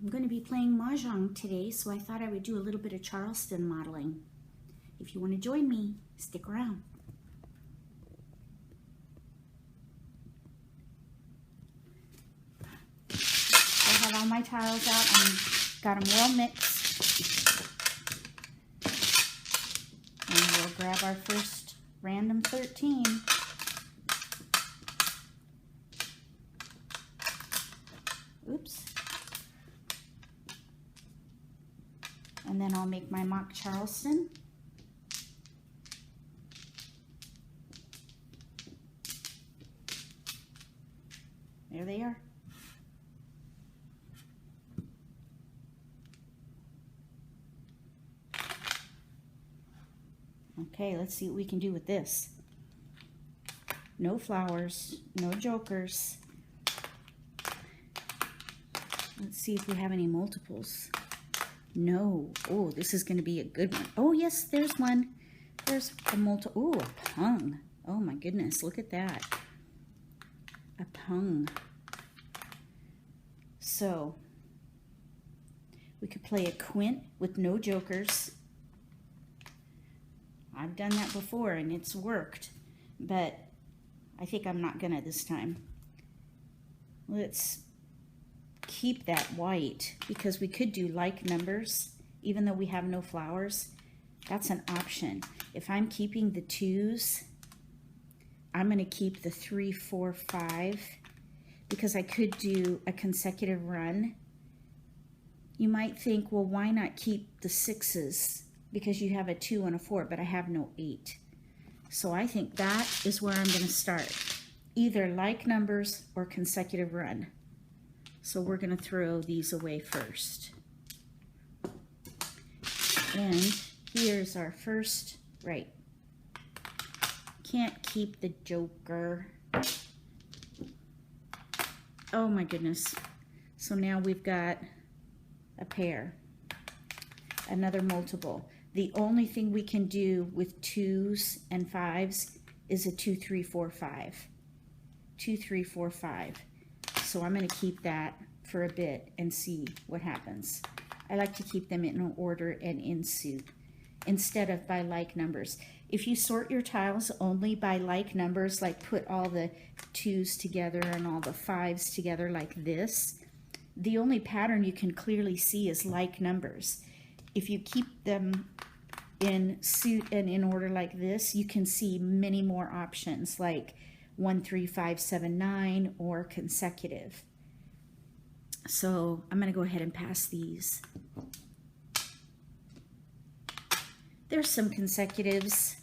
I'm going to be playing Mahjong today, so I thought I would do a little bit of Charleston modeling. If you want to join me, stick around. I have all my tiles out and got them well mixed. And we'll grab our first random 13. Oops. And then I'll make my mock Charleston. There they are. Okay, let's see what we can do with this. No flowers, no jokers. Let's see if we have any multiples. No. Oh, this is going to be a good one. Oh, yes, there's one. There's a multiple. Oh, a pung. Oh, my goodness. Look at that. A pung. So, we could play a quint with no jokers. I've done that before, and it's worked. But I think I'm not going to this time. Let's keep that white, because we could do like numbers even though we have no flowers. That's an option. If I'm keeping the 2s, I'm going to keep the 3, 4, 5, because I could do a consecutive run. You might think, well, why not keep the 6s, because you have a 2 and a 4, but I have no 8. So I think that is where I'm going to start, either like numbers or consecutive run. So we're going to throw these away first. And here's our first, right. Can't keep the joker. Oh my goodness. So now we've got a pair, another multiple. The only thing we can do with 2s and 5s is a 2, 3, 4, 5. 2, 3, 4, 5. So I'm going to keep that for a bit and see what happens. I like to keep them in order and in suit instead of by like numbers. If you sort your tiles only by like numbers, like put all the 2s together and all the 5s together like this, the only pattern you can clearly see is like numbers. If you keep them in suit and in order like this, you can see many more options like 1, 3, 5, 7, 9 or consecutive. So I'm going to go ahead and pass these. There's some consecutives.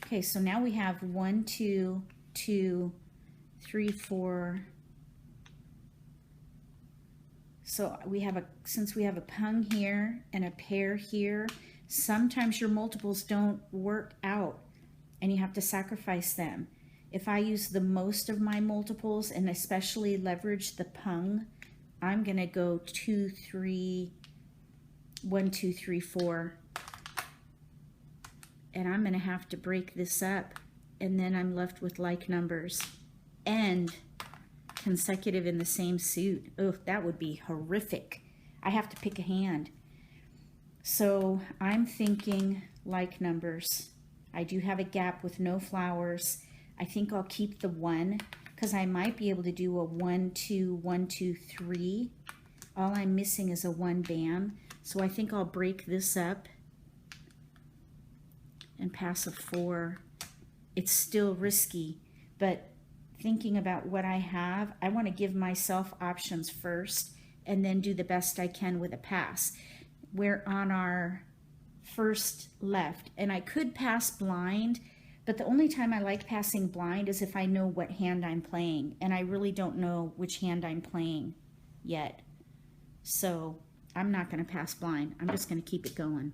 Okay, so now we have 1, 2, 2, 3, 4. So we have a, since we have a pung here and a pair here, sometimes your multiples don't work out and you have to sacrifice them. If I use the most of my multiples and especially leverage the pung, I'm going to go 2, 3, 1, 2, 3, 4. And I'm going to have to break this up. And then I'm left with like numbers and consecutive in the same suit. Oh, that would be horrific. I have to pick a hand. So I'm thinking like numbers. I do have a gap with no flowers. I think I'll keep the 1 because I might be able to do a 1, 2, 1, 2, 3. All I'm missing is a 1 bam. So I think I'll break this up and pass a 4. It's still risky, but thinking about what I have, I want to give myself options first and then do the best I can with a pass. We're on our first left, and I could pass blind, but the only time I like passing blind is if I know what hand I'm playing, and I really don't know which hand I'm playing yet. So I'm not going to pass blind. I'm just going to keep it going.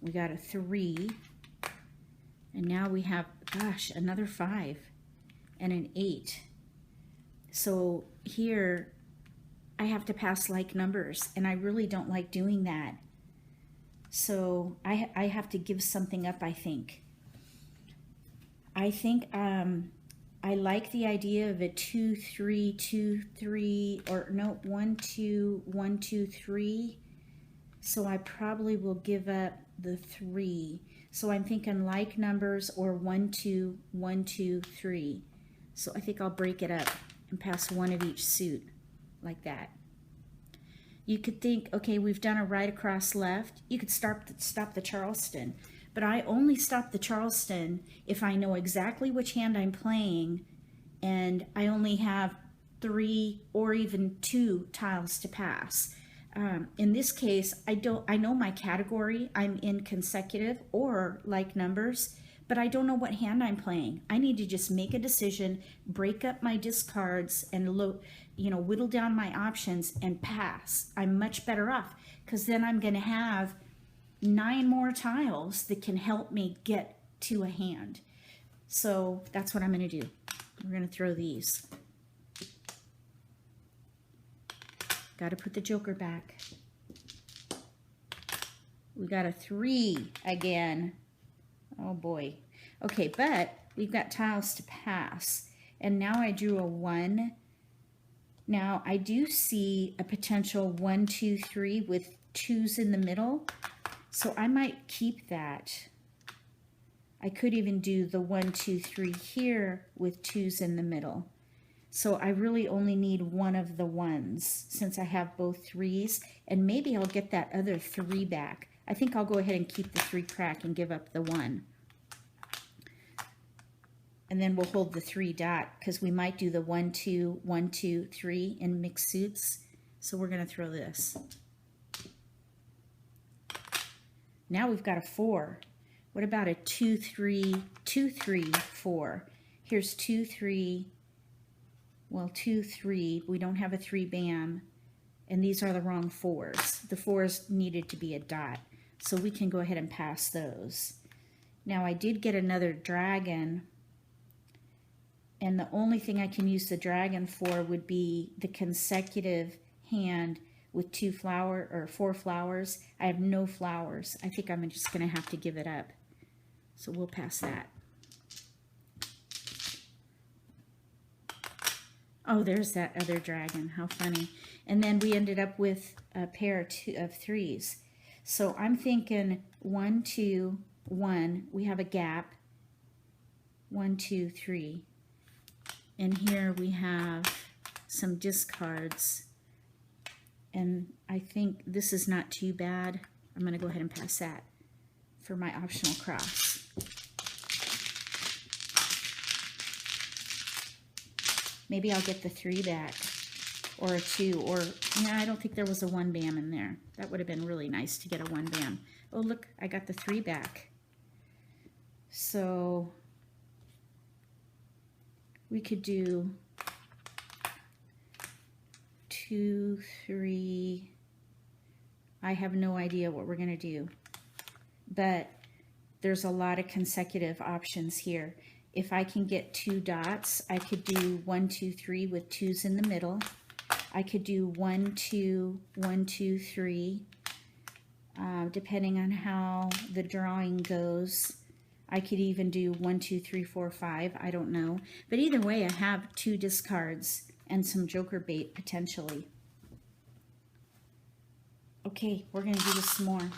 We got a 3, and now we have, gosh, another 5 and an 8. So here I have to pass like numbers, and I really don't like doing that. So I have to give something up, I think. I I like the idea of a 2, 3, 2, 3, or no, 1, 2, 1, 2, 3. So I probably will give up the 3. So I'm thinking like numbers or 1, 2, 1, 2, 3. So I think I'll break it up and pass one of each suit like that. You could think, okay, we've done a right across left. You could stop the Charleston. But I only stop the Charleston if I know exactly which hand I'm playing and I only have 3 or even 2 tiles to pass. In this case, I know my category. I'm in consecutive or like numbers, but I don't know what hand I'm playing. I need to just make a decision, break up my discards, and whittle down my options and pass. I'm much better off because then I'm going to have 9 more tiles that can help me get to a hand. So that's what I'm going to do. We're going to throw these. Got to put the joker back. We got a 3 again. Oh boy. Okay, but we've got tiles to pass. And now I drew a 1. Now I do see a potential 1, 2, 3 with 2s in the middle. So I might keep that. I could even do the 1, 2, 3 here with 2s in the middle. So I really only need one of the 1s since I have both 3s, and maybe I'll get that other 3 back. I think I'll go ahead and keep the 3 crack and give up the 1. And then we'll hold the 3 dot because we might do the 1, 2, 1, 2, 3 in mixed suits. So we're going to throw this. Now we've got a 4. What about a 2, 3, 2, 3, 4? Here's 2, 3. Well, 2, 3, we don't have a 3 bam, and these are the wrong 4s. The 4s needed to be a dot, so we can go ahead and pass those. Now I did get another dragon, and the only thing I can use the dragon for would be the consecutive hand with 4 flowers. I have no flowers. I think I'm just going to have to give it up. So we'll pass that. Oh, there's that other dragon. How funny. And then we ended up with a pair of 3s. So I'm thinking 1, 2, 1. We have a gap. 1, 2, 3. And here we have some discards. And I think this is not too bad. I'm going to go ahead and pass that for my optional cross. Maybe I'll get the 3 back, or a 2, or, no, I don't think there was a 1 bam in there. That would have been really nice to get a 1 bam. Oh, look, I got the 3 back. So we could do 2, 3. I have no idea what we're going to do, but there's a lot of consecutive options here. If I can get 2 dots, I could do 1, 2, 3 with 2s in the middle. I could do 1, 2, 1, 2, 3. Depending on how the drawing goes, I could even do 1, 2, 3, 4, 5. I don't know. But either way, I have 2 discards and some joker bait potentially. Okay, we're going to do this some more.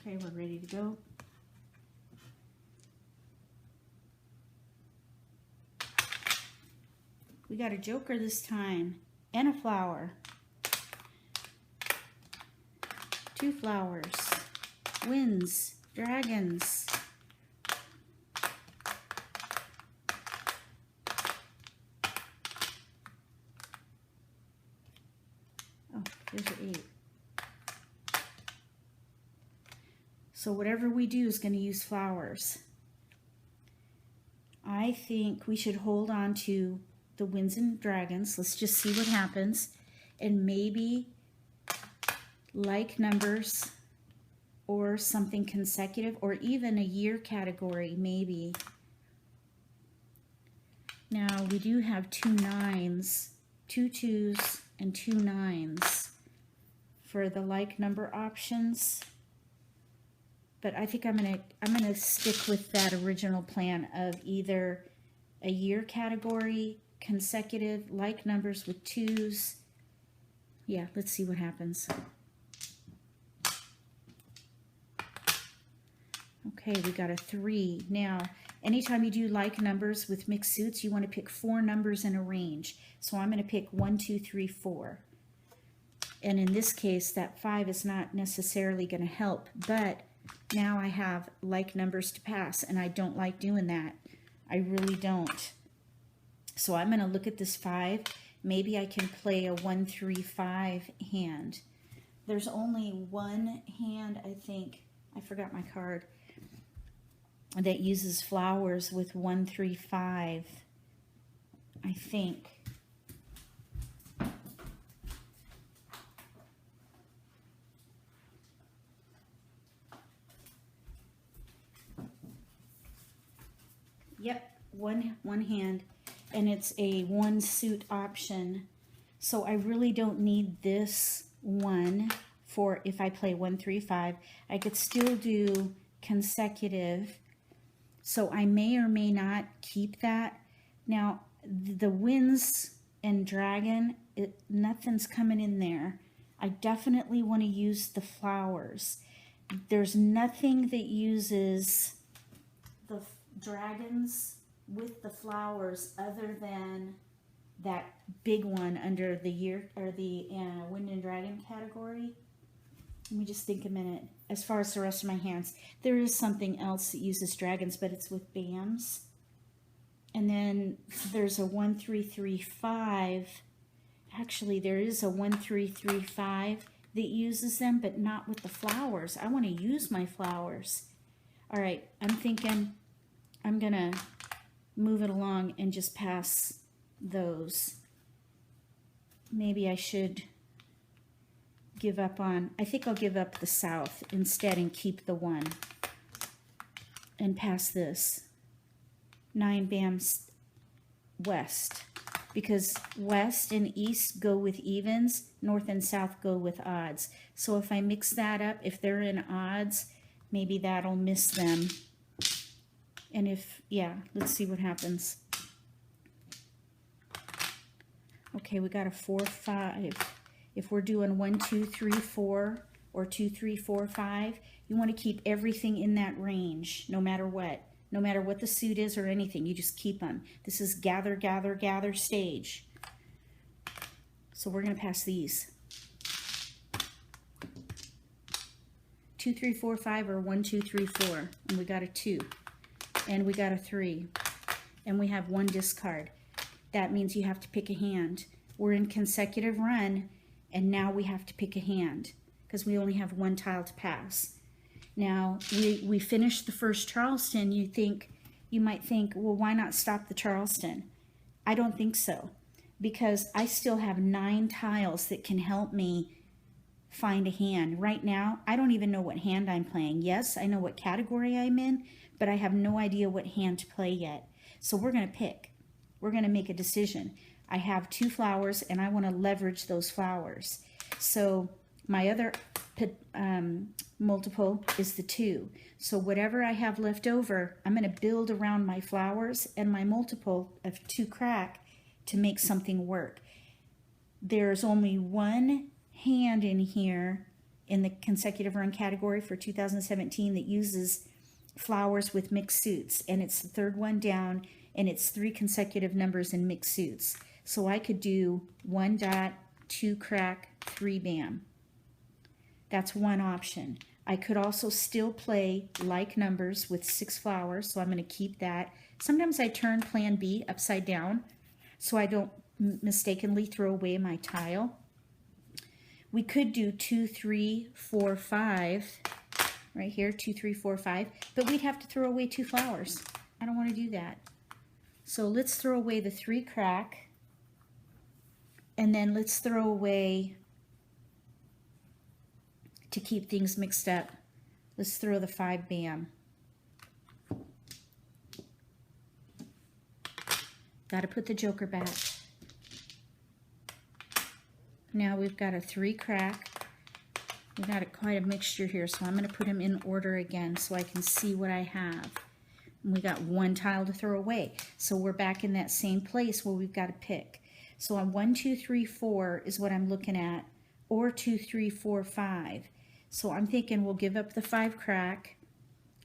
Okay, we're ready to go. We got a joker this time, and a flower. 2 flowers, winds, dragons. Oh, there's an 8. So whatever we do is going to use flowers. I think we should hold on to the winds and dragons. Let's just see what happens. And maybe like numbers or something consecutive, or even a year category, maybe. Now we do have 2 9s, 2 2s, and 2 9s for the like number options. But I think I'm gonna stick with that original plan of either a year category, consecutive, like numbers with 2s. Yeah, let's see what happens. Okay, we got a 3. Now, anytime you do like numbers with mixed suits, you want to pick 4 numbers in a range. So I'm going to pick 1, 2, 3, 4. And in this case, that 5 is not necessarily going to help, but now I have like numbers to pass, and I don't like doing that. I really don't. So I'm going to look at this 5. Maybe I can play a 1, 3, 5 hand. There's only one hand, I think. I forgot my card. That uses flowers with 1, 3, 5, I think. Yep, one hand, and it's a 1 suit option. So I really don't need this one for if I play 1, 3, 5. I could still do consecutive. So I may or may not keep that. Now, the winds and dragon, nothing's coming in there. I definitely want to use the flowers. There's nothing that uses the dragons with the flowers other than that big one under the year or the wind and dragon category. Let me just think a minute. As far as the rest of my hands, there is something else that uses dragons, but it's with BAMs. And then there's a 1, 3, 3, 5. Actually, there is a 1, 3, 3, 5 that uses them, but not with the flowers. I want to use my flowers. All right, I'm thinking I'm going to move it along and just pass those. Maybe I should give up on, I think I'll give up the south instead and keep the 1 and pass this. 9 BAMs west, because west and east go with evens, north and south go with odds. So if I mix that up, if they're in odds, maybe that'll miss them. And if, yeah, let's see what happens. Okay, we got a 4, 5. If we're doing 1, 2, 3, 4, or 2, 3, 4, 5, you want to keep everything in that range, no matter what. No matter what the suit is or anything, you just keep them. This is gather, gather, gather stage. So we're going to pass these. 2, 3, 4, 5, or 1, 2, 3, 4. And we got a 2. And we got a 3. And we have 1 discard. That means you have to pick a hand. We're in consecutive run. And now we have to pick a hand because we only have 1 tile to pass. Now, we finished the first Charleston. You might think, well, why not stop the Charleston? I don't think so, because I still have 9 tiles that can help me find a hand. Right now, I don't even know what hand I'm playing. Yes, I know what category I'm in, but I have no idea what hand to play yet. So we're going to pick. We're going to make a decision. I have 2 flowers, and I want to leverage those flowers. So my other multiple is the 2. So whatever I have left over, I'm going to build around my flowers and my multiple of 2 crack to make something work. There's only 1 hand in here in the consecutive run category for 2017 that uses flowers with mixed suits, and it's the 3rd one down, and it's 3 consecutive numbers in mixed suits. So I could do 1 dot, 2 crack, 3 BAM. That's one option. I could also still play like numbers with 6 flowers, so I'm going to keep that. Sometimes I turn plan B upside down so I don't mistakenly throw away my tile. We could do 2, 3, 4, 5. right here, 2, 3, 4, 5, but we'd have to throw away 2 flowers. I don't want to do that. So let's throw away the 3 crack, and then let's throw away, to keep things mixed up, let's throw the 5 bam. Got to put the joker back. Now we've got a 3 crack. We've got quite a mixture here, so I'm going to put them in order again so I can see what I have. And we got 1 tile to throw away. So we're back in that same place where we've got to pick. So on 1, 2, 3, 4 is what I'm looking at, or 2, 3, 4, 5. So I'm thinking we'll give up the 5 crack.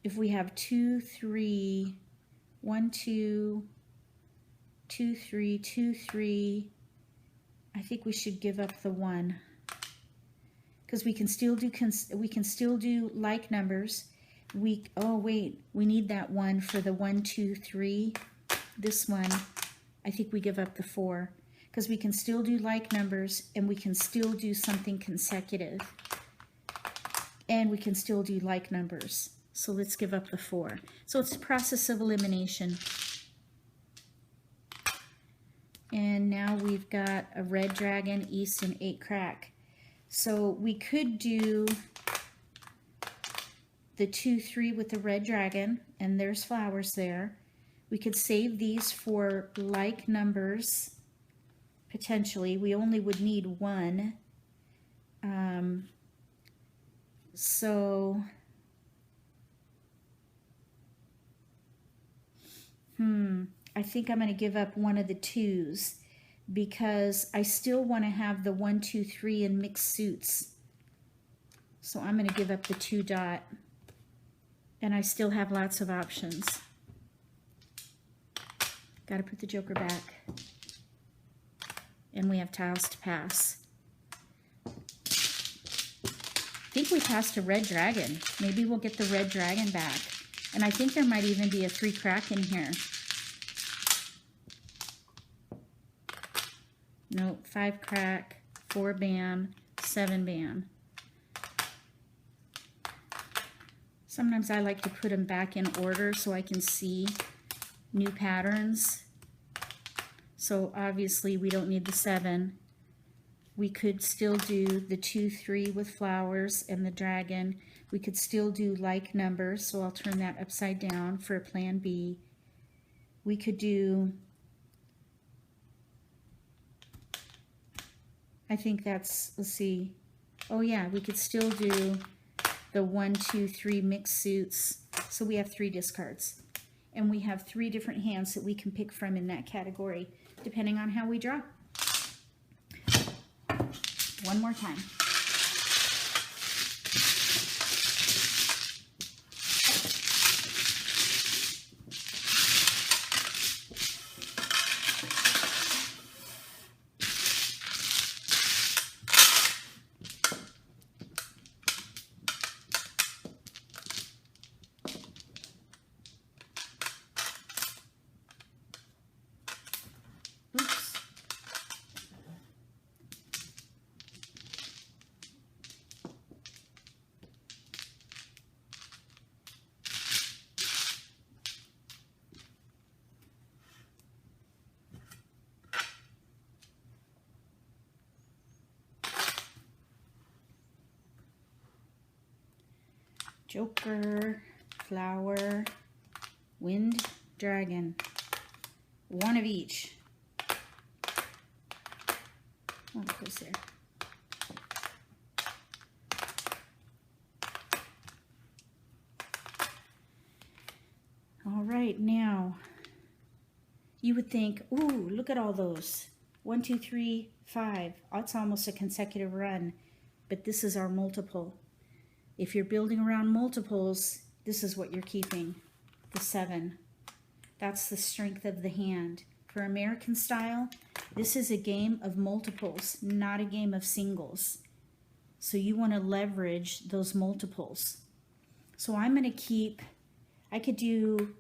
If we have 2, 3, 1, 2, 2, 3, 2, 3, I think we should give up the 1. Because we can still do like numbers. Oh wait, we need that 1 for the 1, 2, 3. This one, I think we give up the 4, because we can still do like numbers, and we can still do something consecutive, and we can still do like numbers. So let's give up the 4. So it's a process of elimination. And now we've got a red dragon, east, and 8 crack. So we could do the 2, 3 with the red dragon, and there's flowers there. We could save these for like numbers, potentially. We only would need 1. I think I'm going to give up one of the 2s, because I still want to have the 1, 2, 3 in mixed suits. So I'm going to give up the 2 dot, and I still have lots of options. Got to put the joker back, and we have tiles to pass. I think we passed a red dragon. Maybe we'll get the red dragon back, and I think there might even be a 3 crack in here. No, 5 crack, 4 bam, 7 bam. Sometimes I like to put them back in order so I can see new patterns. So obviously we don't need the 7. We could still do the 2, 3 with flowers and the dragon. We could still do like numbers, so I'll turn that upside down for plan B. We could do, I think that's, let's see. Oh yeah, we could still do the 1, 2, 3 mixed suits. So we have 3 discards. And we have 3 different hands that we can pick from in that category, depending on how we draw. One more time. Joker, flower, wind, dragon. 1 of each. Oh, it goes there. All right, now you would think, ooh, look at all those. 1, 2, 3, 5. That's almost a consecutive run, but this is our multiple. If you're building around multiples, this is what you're keeping, the 7. That's the strength of the hand. For American style, this is a game of multiples, not a game of singles. So you want to leverage those multiples. So I'm going to keep, I could do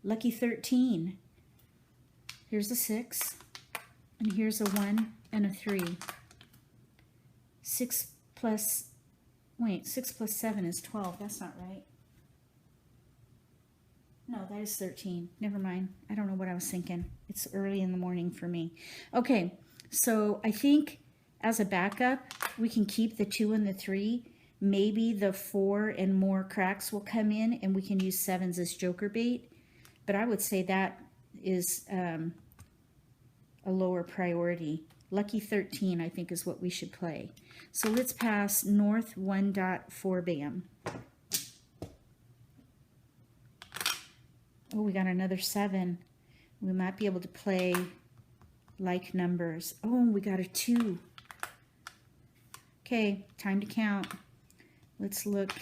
lucky 13. Here's a 6, and here's a 1 and a 3. 6 plus Wait, 6 plus 7 is 12. That's not right. No, that is 13. Never mind. I don't know what I was thinking. It's early in the morning for me. Okay, so I think as a backup, we can keep the 2 and the 3. Maybe the 4 and more cracks will come in and we can use 7s as joker bait. But I would say that is a lower priority. Lucky 13, I think, is what we should play. So let's pass north 1.4 bam. Oh, we got another 7. We might be able to play like numbers. Oh, we got a 2. Okay, time to count. Let's look,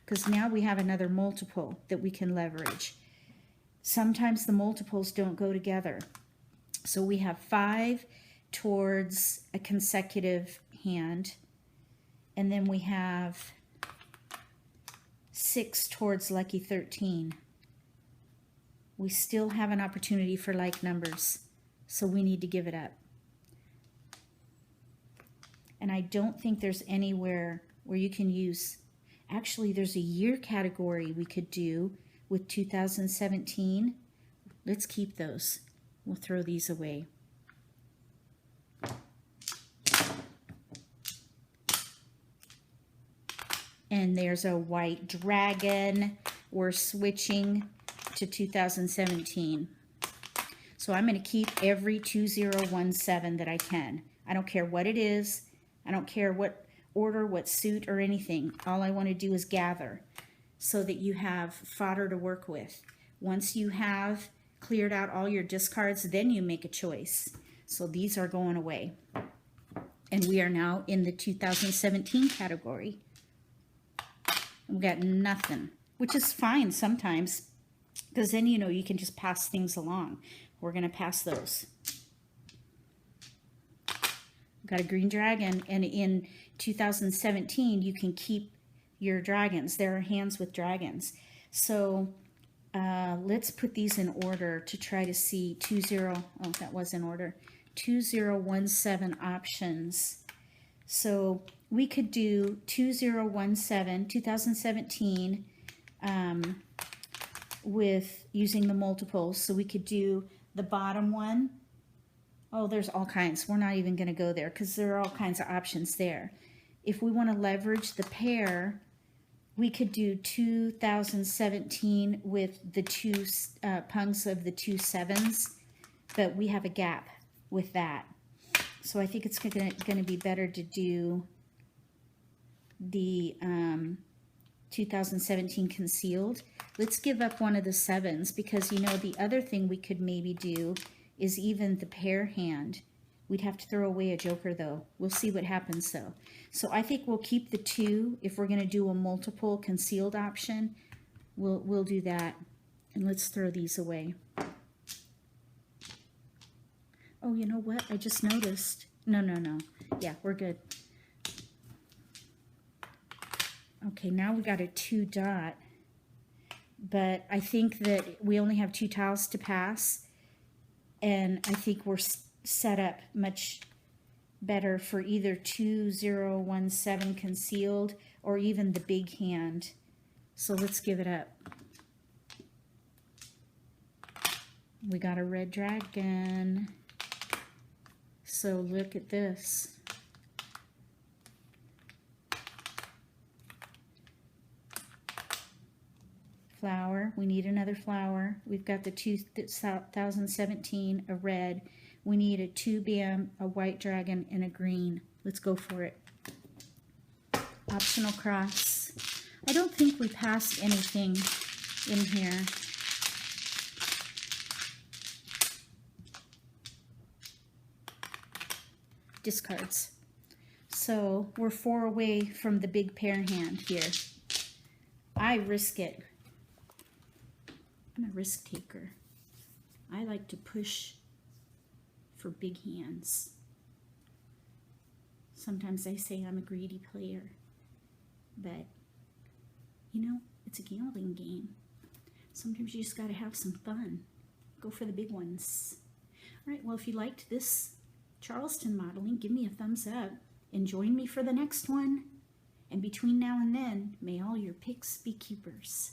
because now we have another multiple that we can leverage. Sometimes the multiples don't go together. So we have 5 towards a consecutive hand, and then we have 6 towards lucky 13. We still have an opportunity for like numbers, so we need to give it up. And I don't think there's anywhere where you can use, actually there's a year category we could do with 2017. Let's keep those. We'll throw these away. And there's a white dragon. We're switching to 2017. So I'm going to keep every 2017 that I can. I don't care what it is. I don't care what order, what suit, or anything. All I want to do is gather so that you have fodder to work with. Once you have cleared out all your discards, then you make a choice. So these are going away. And we are now in the 2017 category. We got nothing, which is fine sometimes, because then, you know, you can just pass things along. We're going to pass those. We've got a green dragon, and in 2017, you can keep your dragons. There are hands with dragons. So let's put these in order to try to see 20, oh, that was in order, 2017 options. So we could do 2017, 2017, with using the multiples. So we could do the bottom one. Oh, there's all kinds. We're not even going to go there because there are all kinds of options there. If we want to leverage the pair, we could do 2017 with the 2 punks of the 2 7s, but we have a gap with that. So I think it's going to be better to do the 2017 concealed. Let's give up one of the 7s because, you know, the other thing we could maybe do is even the pair hand. We'd have to throw away a joker though. We'll see what happens though. So I think we'll keep the 2. If we're going to do a multiple concealed option, we'll do that. And let's throw these away. Oh, you know what? I just noticed. No. Yeah, we're good. Okay, now we got a 2 dot. But I think that we only have 2 tiles to pass. And I think we're set up much better for either 2017 concealed or even the big hand. So let's give it up. We got a red dragon. So look at this. Flower. We need another flower. We've got the 2017, a red. We need a 2 bam, a white dragon, and a green. Let's go for it. Optional cross. I don't think we passed anything in here. Discards. So we're 4 away from the big pair hand here. I risk it. I'm a risk taker. I like to push for big hands. Sometimes I say I'm a greedy player, but you know, it's a gambling game. Sometimes you just got to have some fun. Go for the big ones. All right, well, if you liked this Charleston modeling, give me a thumbs up and join me for the next one. And between now and then, may all your picks be keepers.